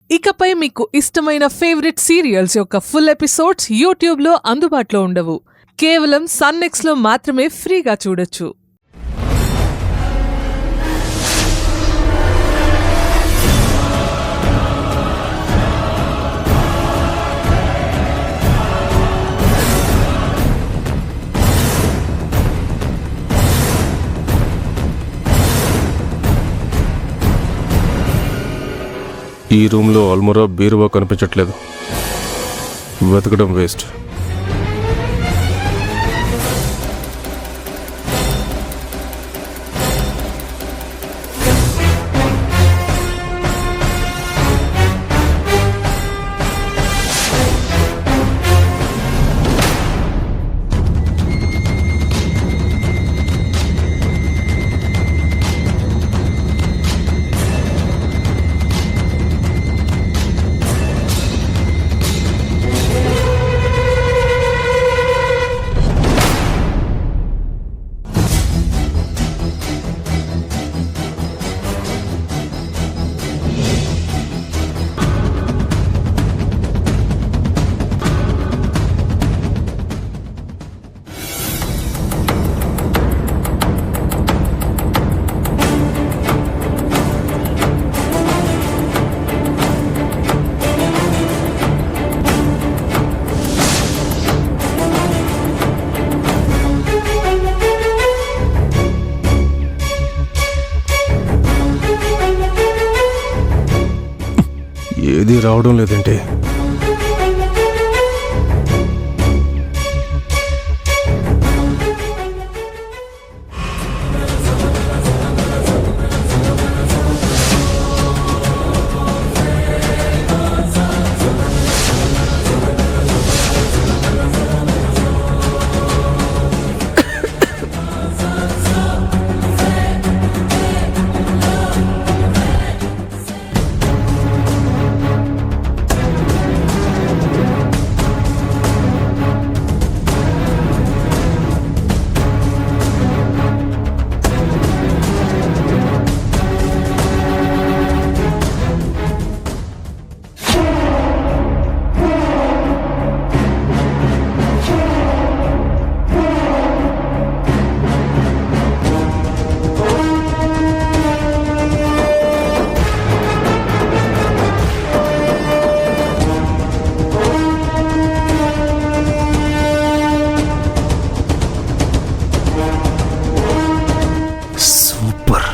ఇకపై మీకు ఇష్టమైన ఫేవరెట్ సీరియల్స్ యొక్క ఫుల్ ఎపిసోడ్స్ యూట్యూబ్లో అందుబాటులో ఉండవు. కేవలం సన్నెక్స్లో మాత్రమే ఫ్రీగా చూడొచ్చు. ఈ రూమ్లో అల్మోరా బీరువా కనిపించట్లేదు. వెతకడం వేస్ట్. ఏది రావడం లేదంటే సూపర్.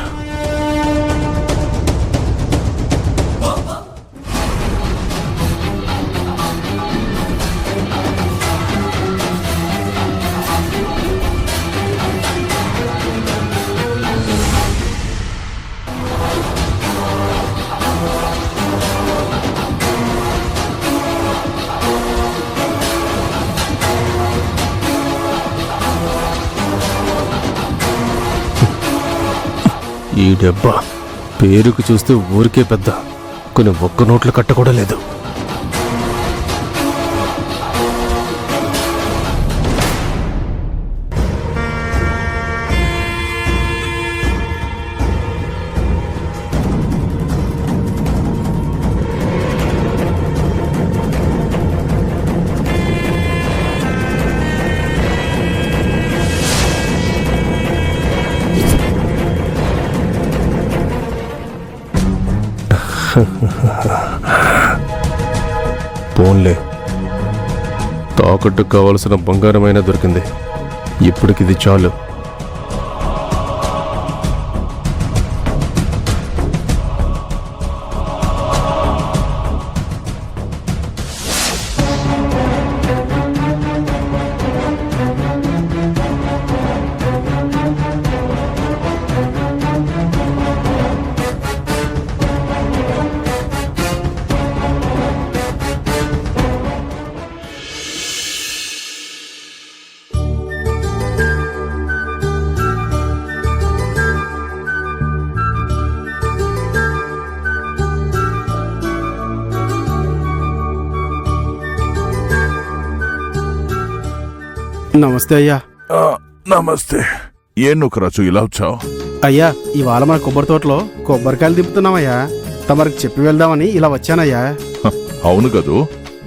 ఈ డబ్బా పేరుకు చూస్తే ఊరికే పెద్ద, కొన్ని ఒక్క నోట్ల కట్ట కూడా లేదు. పోన్లే, తాకట్టు కావలసిన బంగారమైనా దొరికింది. ఇప్పటికిది చాలు. నమస్తే అయ్యా. నమస్తే. ఏ నుకరాజు ఇలా వచ్చావు? అయ్యా, ఇవాళ మన కొబ్బరి తోటలో కొబ్బరికాయలు దింపుతున్నామయ్యా. తమరికి చెప్పి వెళ్దామని ఇలా వచ్చానయ్యా. అవును కదూ,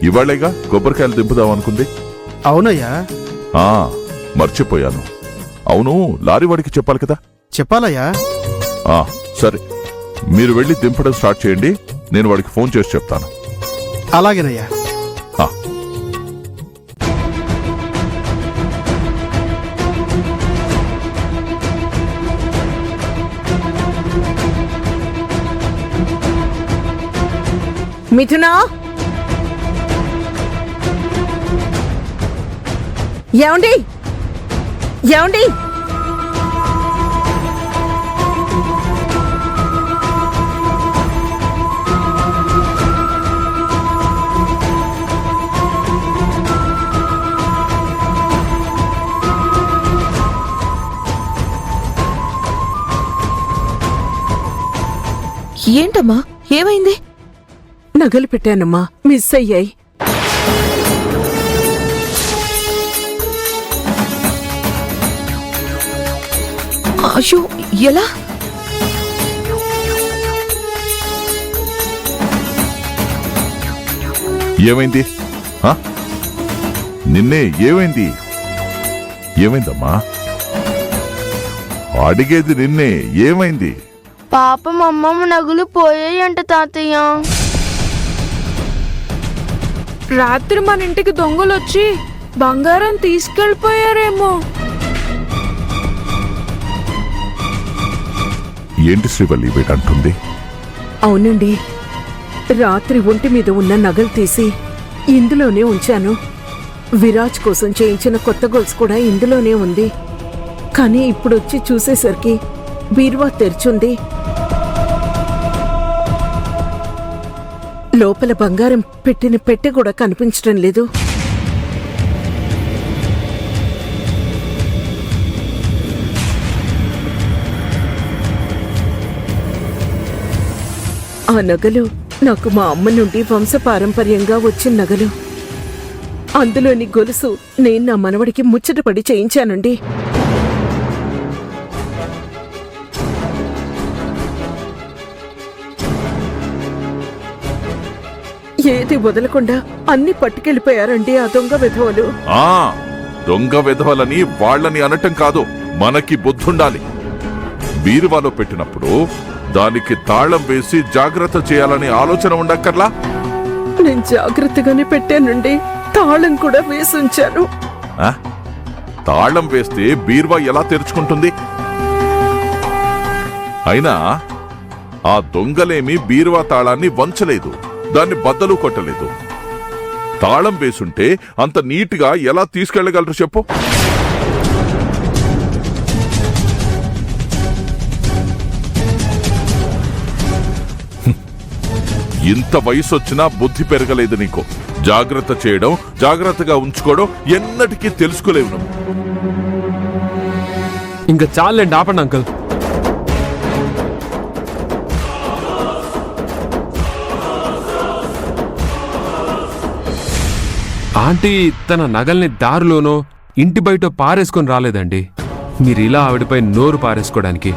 ఇవాళేగా కొబ్బరికాయలు దింపుదాం అనుకుంది. అవునయ్యా. ఆ మర్చిపోయాను. అవును, లారీ వాడికి చెప్పాలి కదా. చెప్పాలయ్యా. సరే, మీరు వెళ్ళి దింపడం స్టార్ట్ చేయండి. నేను వాడికి ఫోన్ చేసి చెప్తాను. అలాగేనయ్యా. ఆ, మిథునా, ఏమండి ఏమండి? ఏంటమ్మా, ఏమైంది? నగలు పెట్టానమ్మా, మిస్ అయ్యాయి. అయ్యో, ఎలా? ఏమైంది? నిన్నే ఏమైంది? ఏమైందమ్మా? అడిగేది నిన్నే, ఏమైంది? పాపం అమ్మమ్మ నగులు పోయాయంట తాతయ్య. రాత్రి మన ఇంటికి దొంగలొచ్చి బంగారం తీసుకెళ్ళిపోయారేమో. ఏంటి శ్రీవల్లి వీటంటుంది? అవునండి, రాత్రి ఒంటి మీద ఉన్న నగలు తీసి ఇందులోనే ఉంచాను. విరాజ్ కోసం చేయించిన కొత్త గొలుసు కూడా ఇందులోనే ఉంది. కానీ ఇప్పుడొచ్చి చూసేసరికి బీరువా తెరిచుంది. లోపల బంగారం పెట్టిన పెట్టె కూడా కనిపించడం లేదు. ఆ నగలు నాకు మా అమ్మ నుండి వంశపారంపర్యంగా వచ్చిన నగలు. అందులోని గొలుసు నేను నా మనవడికి ముచ్చటపడి చేయించానండి. ఏది వదలకుండా అన్ని పట్టుకెళ్ళిపోయారండి ఆ దొంగ విధవలు. దొంగ విధవలని వాళ్ళని అనటం కాదు, మనకి బుద్ధుండాలి. బీరువాలో పెట్టినప్పుడు దానికి తాళం వేసి జాగ్రత్త చేయాలని ఆలోచన ఉండక్కర్లా? నేను జాగ్రత్తగానే పెట్టానండి, తాళం కూడా వేసుంచాను. తాళం వేస్తే బీరువా ఎలా తెరుచుకుంటుంది? అయినా ఆ దొంగలేమి బీరువా తాళాన్ని వంచలేదు, దాన్ని బద్దలు కొట్టలేదు. తాళం వేసుంటే అంత నీట్గా ఎలా తీసుకెళ్లగలరు చెప్పు? ఇంత వయసొచ్చినా బుద్ధి పెరగలేదు నీకు. జాగ్రత్త చేయడం, జాగ్రత్తగా ఉంచుకోవడం ఎన్నటికీ తెలుసుకోలేవు నువ్వు. ఇంకా చాలండి, ఆపండి అంకుల్. ఆంటీ తన నగల్ని దారిలోనో ఇంటి బయట పారేసుకొని రాలేదండి. మీరు ఇలా ఆవిడపై నోరు పారేసుకోవడానికి.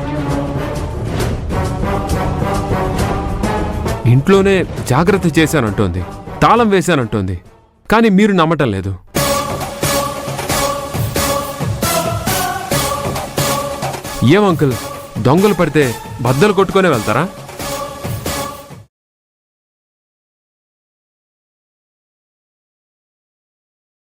ఇంట్లోనే జాగ్రత్త చేశానంటోంది, తాళం వేశానంటోంది. కానీ మీరు నమ్మటం లేదు. ఏం అంకుల్, దొంగలు పడితే బద్దలు కొట్టుకునే వెళ్తారా?